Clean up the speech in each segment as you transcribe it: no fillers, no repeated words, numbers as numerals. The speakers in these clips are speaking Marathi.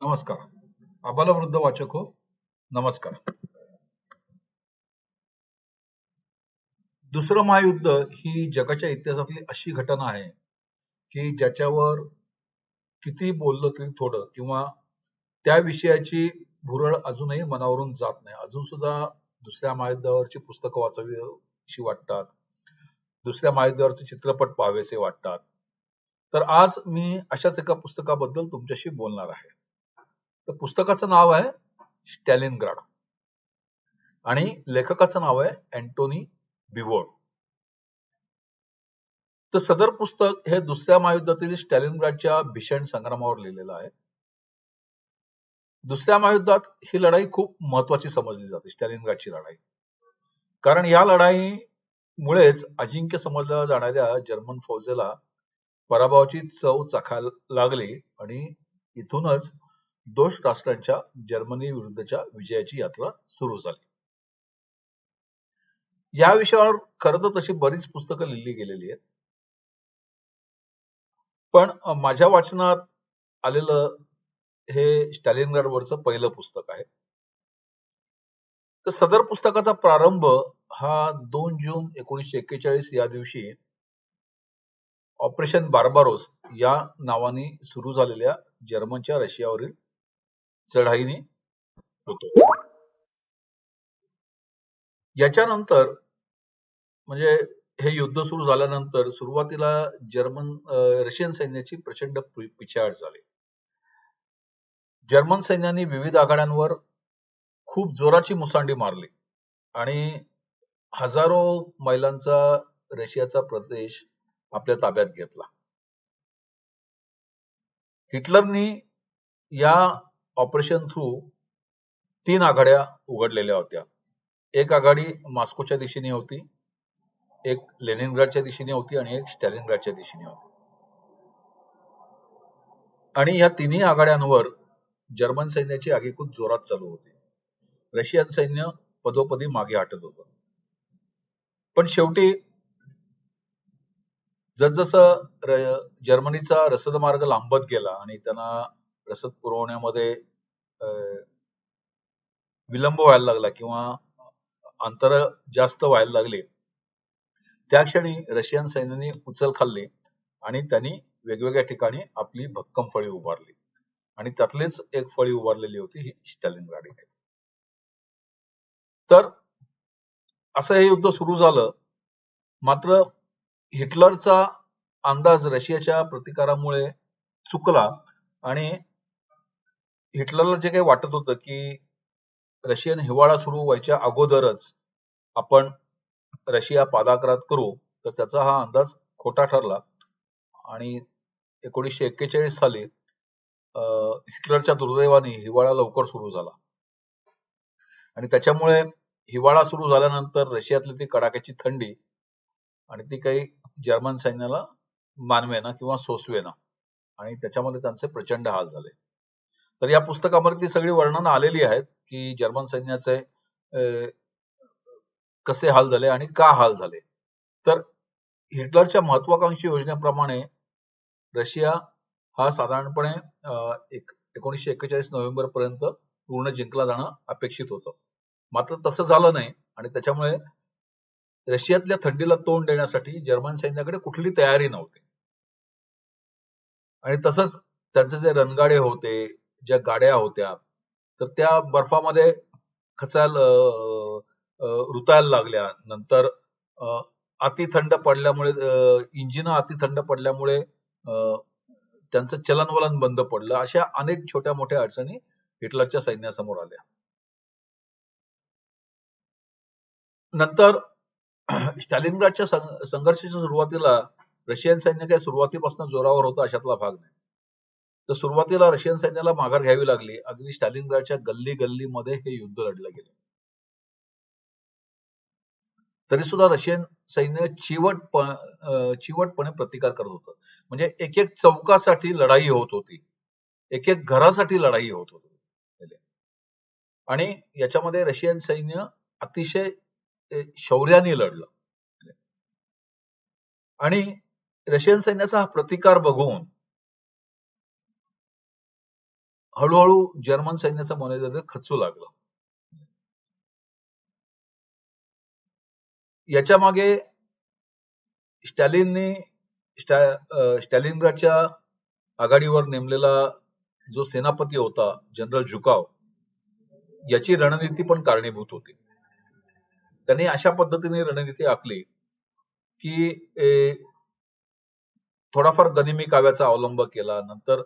नमस्कार. आबालवृद्ध वाचक हो, नमस्कार. दुसरं महायुद्ध ही जगाच्या इतिहासातली अशी घटना आहे की ज्याच्यावर किती बोललं तरी थोडं किंवा त्या विषयाची भुरळ अजूनही मनावरून जात नाही. अजून सुद्धा दुसऱ्या महायुद्धावरची पुस्तकं वाचावीशी वाटतात. दुसऱ्या महायुद्धावरचे चित्रपट पाहावेसे वाटतात. तर आज मी अशाच एका पुस्तकाबद्दल तुमच्याशी बोलणार आहे. तर पुस्तकाचं नाव आहे स्टॅलिनग्राड आणि लेखकाचं नाव आहे अँटोनी बिवोड. तर सदर पुस्तक हे दुसऱ्या महायुद्धातील स्टॅलिनग्राडच्या भीषण संग्रामावर लिहिलेलं आहे. दुसऱ्या महायुद्धात ही लढाई खूप महत्वाची समजली जाते, स्टॅलिनग्राडची लढाई. कारण या लढाईमुळेच अजिंक्य समजल्या जाणाऱ्या जर्मन फौजेला पराभवाची चव चाखायला लागली आणि इथूनच दोष राष्ट्रांच्या जर्मनी विरुद्धच्या विजयाची यात्रा सुरू झाली. या विषयावर खरं तर तशी बरीच पुस्तकं लिहिली गेलेली आहेत. पण माझ्या वाचनात आलेलं हे स्टॅलिनग्राड वरचं पहिलं पुस्तक आहे. तर सदर पुस्तकाचा प्रारंभ हा 2 जून 1941 या दिवशी ऑपरेशन बार्बारोस या नावाने सुरू झालेल्या जर्मनच्या रशियावरील चढाईने होतो. याच्यानंतर म्हणजे हे युद्ध सुरू झाल्यानंतर सुरुवातीला रशियन सैन्याची प्रचंड पिछेहाट झाली. जर्मन सैन्याने विविध आघाड्यांवर खूप जोराची मुसंडी मारली आणि हजारो मैलांचा रशियाचा प्रदेश आपल्या ताब्यात घेतला. हिटलरनी या ऑपरेशन थ्रू 3 आघाड्या उघडलेल्या होत्या. एक आघाडी मॉस्कोच्या दिशेने होती, एक लेनिनग्राडच्या दिशेने होती आणि एक स्टॅलिनग्राडच्या दिशेने होती. आणि या तिन्ही आघाड्यांवर जर्मन सैन्याची आगेकूच जोरात चालू होती. रशियन सैन्य पदोपदी मागे हटत होतं. पण शेवटी जसजसं जर्मनीचा रसद मार्ग लांबत गेला आणि त्यांना रसद पुरवण्यामध्ये विलंब व्हायला लागला किंवा अंतर जास्त व्हायला लागले, त्या क्षणी रशियन सैन्याने उचल खाल्ली आणि त्यांनी वेगवेगळ्या ठिकाणी आपली भक्कम फळी उभारली आणि त्यातलीच एक फळी उभारलेली होती ही स्टॅलिनग्राड इथे. तर असं हे युद्ध सुरू झालं. मात्र हिटलरचा अंदाज रशियाच्या प्रतिकारामुळे चुकला आणि हिटलरला जे काही वाटत होतं की रशियन हिवाळा सुरू व्हायच्या अगोदरच आपण रशिया पादाक्रांत करू, तर त्याचा हा अंदाज खोटा ठरला आणि 1941 साली हिटलरच्या दुर्दैवाने हिवाळा लवकर सुरू झाला आणि त्याच्यामुळे हिवाळा सुरू झाल्यानंतर रशियातली ती कडाक्याची थंडी आणि ती काही जर्मन सैन्याला मानवेना किंवा सोसवेना आणि त्याच्यामध्ये त्यांचे प्रचंड हाल झाले. तर या पुस्तकामध्ये ती सगळी वर्णनं आलेली आहेत की जर्मन सैन्याचे कसे हाल झाले आणि का हाल झाले. तर हिटलरच्या महत्वाकांक्षी योजनेप्रमाणे रशिया हा साधारणपणे 1941 नोव्हेंबर पर्यंत पूर्ण जिंकला जाणं अपेक्षित होतं. मात्र तसं झालं नाही आणि त्याच्यामुळे रशियातल्या थंडीला तोंड देण्यासाठी जर्मन सैन्याकडे कुठली तयारी नव्हती. आणि तसंच त्यांचे जे रणगाडे होते, ज्या गाड्या होत्या, तर त्या बर्फामध्ये खचायला रुतायला लागल्या. नंतर अति थंड पडल्यामुळे इंजिन अति थंड पडल्यामुळे त्यांचं चलनवलन बंद पडलं. अशा अनेक छोट्या मोठ्या अडचणी हिटलरच्या सैन्यासमोर आल्या. नंतर स्टॅलिनग्राडच्या संघर्षाच्या सुरुवातीला रशियन सैन्य काही सुरुवातीपासून जोरावर होतं अशातला भाग नाही. तर सुरुवातीला रशियन सैन्याला माघार घ्यावी लागली. अगदी स्टॅलिनग्राडच्या गल्ली गल्लीमध्ये हे युद्ध लढलं गेलं. तरी सुद्धा रशियन सैन्य चिवटपणे प्रतिकार करत होतं. म्हणजे एक एक चौकासाठी लढाई होत होती, एक एक घरासाठी लढाई होत होती. आणि याच्यामध्ये रशियन सैन्य अतिशय शौर्याने लढलं आणि रशियन सैन्याचा हा प्रतिकार बघून हळूहळू जर्मन सैन्याचं मनोधैर्य खचू लागलं. याच्या मागे स्टॅलिनने स्टॅलिनग्राडच्या आघाडीवर नेमलेला जो सेनापती होता जनरल झुकाव, याची रणनीती पण कारणीभूत होती. त्यांनी अशा पद्धतीने रणनीती आखली की थोडाफार गनिमी काव्याचा अवलंब केला. नंतर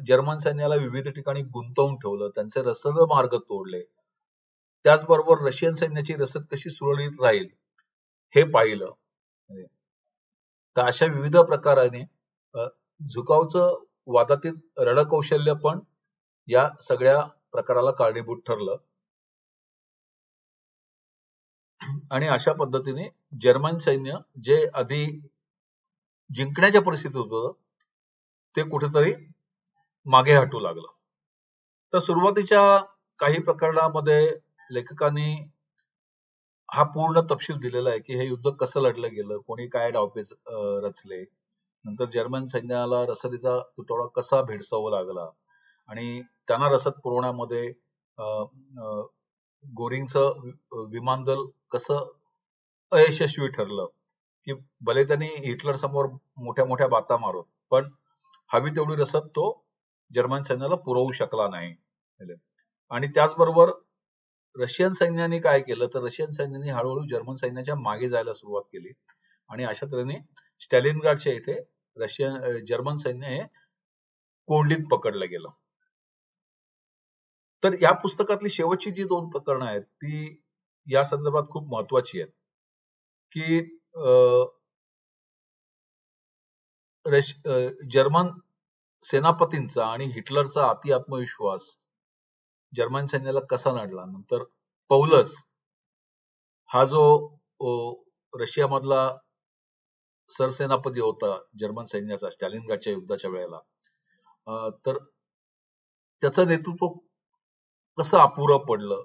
जर्मन सैन्याला विविध ठिकाणी गुंतवून ठेवलं, त्यांचे रसद मार्ग तोडले. त्याचबरोबर रशियन सैन्याची रसद कशी सुरळीत राहील हे पाहिलं. तर अशा विविध प्रकाराने झुकावचं वादातीत रणकौशल्य पण या सगळ्या प्रकाराला कारणीभूत ठरलं. आणि अशा पद्धतीने जर्मन सैन्य जे आधी जिंकण्याच्या परिस्थितीत होतं ते कुठेतरी मागे हटू लागलं. तर सुरुवातीच्या काही प्रकरणामध्ये लेखकांनी हा पूर्ण तपशील दिलेला आहे की हे युद्ध कसं लढलं गेलं, कोणी काय डावपेच रचले, नंतर जर्मन सैन्याला रसदीचा तुटवडा कसा भेडसावा लागला आणि त्यांना रसद पुरवण्यामध्ये गोरिंगचं विमानदल कसं अयशस्वी ठरलं, की भले त्यांनी हिटलर समोर मोठ्या मोठ्या बाता मारत पण हवी तेवढी रसद तो जर्मन सैन्याला पुरवू शकला नाही. आणि त्याचबरोबर रशियन सैन्याने काय केलं तर रशियन सैन्याने हळूहळू जर्मन सैन्याच्या मागे जायला सुरुवात केली आणि अशा तऱ्हेने स्टॅलिनग्राडच्या इथे जर्मन सैन्य हे कोंडीत पकडलं गेलं. तर या पुस्तकातली शेवटची जी 2 प्रकरणं आहेत ती या संदर्भात खूप महत्वाची आहेत की जर्मन सेनापतींचा आणि हिटलरचा अति आत्मविश्वास जर्मन सैन्याला कसा नडला. नंतर पौलस हा जो रशियामधला सरसेनापती होता जर्मन सैन्याचा स्टॅलिनग्राडच्या युद्धाच्या वेळेला, तर त्याचं नेतृत्व कसं अपुरं पडलं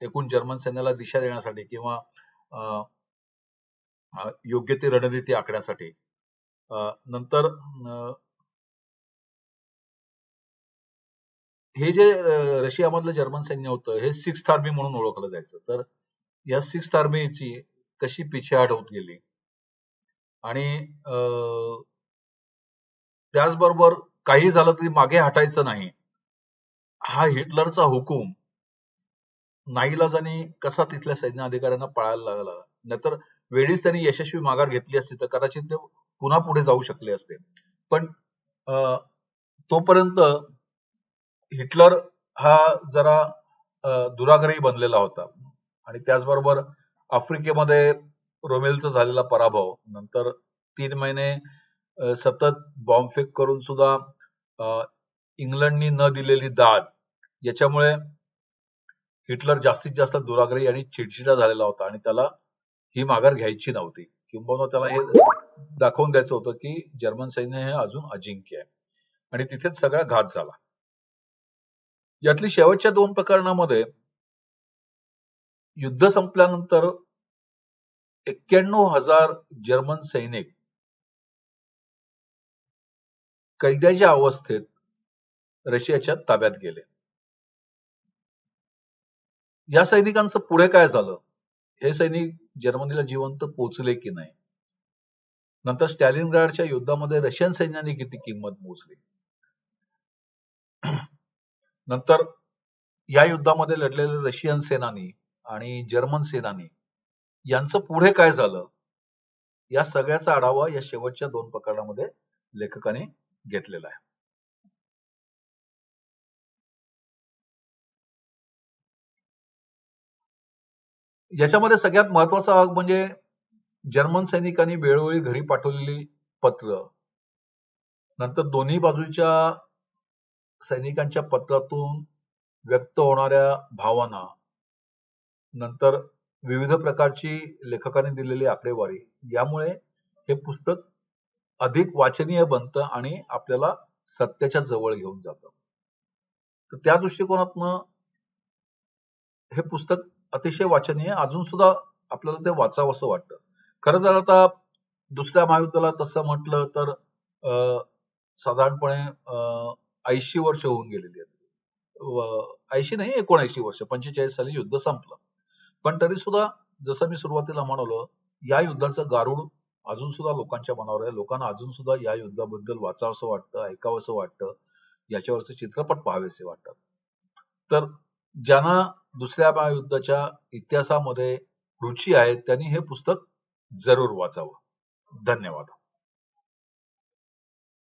एकूण जर्मन सैन्याला दिशा देण्यासाठी किंवा योग्य ती रणनीती आखण्यासाठी. नंतर हे जे रशियामधलं जर्मन सैन्य होतं हे 6th आर्मी म्हणून ओळखलं जायचं. तर या 6th आर्मीची कशी पिछेहाट होत गेली आणि त्याचबरोबर काही झालं तरी मागे हटायचं नाही हा हिटलरचा हुकूम नाईलाजाने कसा तिथल्या सैन्य अधिकाऱ्यांना पाळायला लागला. नाहीतर वेळीच त्यांनी यशस्वी माघार घेतली असती तर कदाचित ते पुन्हा पुढे जाऊ शकले असते. पण तोपर्यंत हिटलर हा जरा दुराग्रही बनलेला होता आणि त्याचबरोबर आफ्रिकेमध्ये रोमेलचा झालेला पराभव, नंतर 3 महिने सतत बॉम्बफेक करून सुद्धा इंग्लंडनी न दिलेली दाद, याच्यामुळे हिटलर जास्तीत जास्त दुराग्रही आणि चिडचिडा झालेला होता आणि त्याला ही माघार घ्यायची नव्हती. किंबहुना त्याला हे दाखवून द्यायचं होतं की जर्मन सैन्य हे अजून अजिंक्य आहे आणि तिथेच सगळा घात झाला. यातली शेवटच्या 2 प्रकरणामध्ये युद्ध संपल्यानंतर 91,000 जर्मन सैनिक कैद्याच्या अवस्थेत रशियाच्या ताब्यात गेले. या सैनिकांचं पुढे काय झालं, हे सैनिक जर्मनीला जिवंत पोचले की नाही, नंतर स्टॅलिनग्राडच्या युद्धामध्ये रशियन सैन्याने किती किंमत मोजली, नंतर या युद्धामध्ये लढलेले रशियन सेनानी आणि जर्मन सेनानी यांचं पुढे काय झालं, या सगळ्याचा आढावा या शेवटच्या 2 प्रकरणामध्ये लेखकाने घेतलेला आहे. याच्यामध्ये सगळ्यात महत्वाचा भाग म्हणजे जर्मन सैनिकांनी वेळोवेळी घरी पाठवलेली पत्र, नंतर दोन्ही बाजूच्या सैनिकांच्या पत्रातून व्यक्त होणाऱ्या भावना, नंतर विविध प्रकारची लेखकाने दिलेली आकडेवारी, यामुळे हे पुस्तक अधिक वाचनीय बनतं आणि आपल्याला सत्याच्या जवळ घेऊन जातं. तर त्या दृष्टिकोनातनं हे पुस्तक अतिशय वाचनीय, अजून सुद्धा आपल्याला ते वाचावं असं वाटतं. खरं तर आता दुसऱ्या महायुद्धाला तसं म्हटलं तर साधारणपणे 80 वर्ष होऊन गेलेली आहेत. 80 नाही 79 वर्ष, 45 साली युद्ध संपलं. पण तरी सुद्धा जसं मी सुरुवातीला म्हणालो, या युद्धाचं गारुड अजून सुद्धा लोकांच्या मनावर आहे. लोकांना अजून सुद्धा या युद्धाबद्दल वाचावंसं वाटतं, ऐकावंसं वाटतं, याच्यावरचे चित्रपट पाहावेसे वाटतात. तर ज्यांना दुसऱ्या महायुद्धाच्या इतिहासामध्ये रुची आहे त्यांनी हे पुस्तक जरूर वाचावं. धन्यवाद.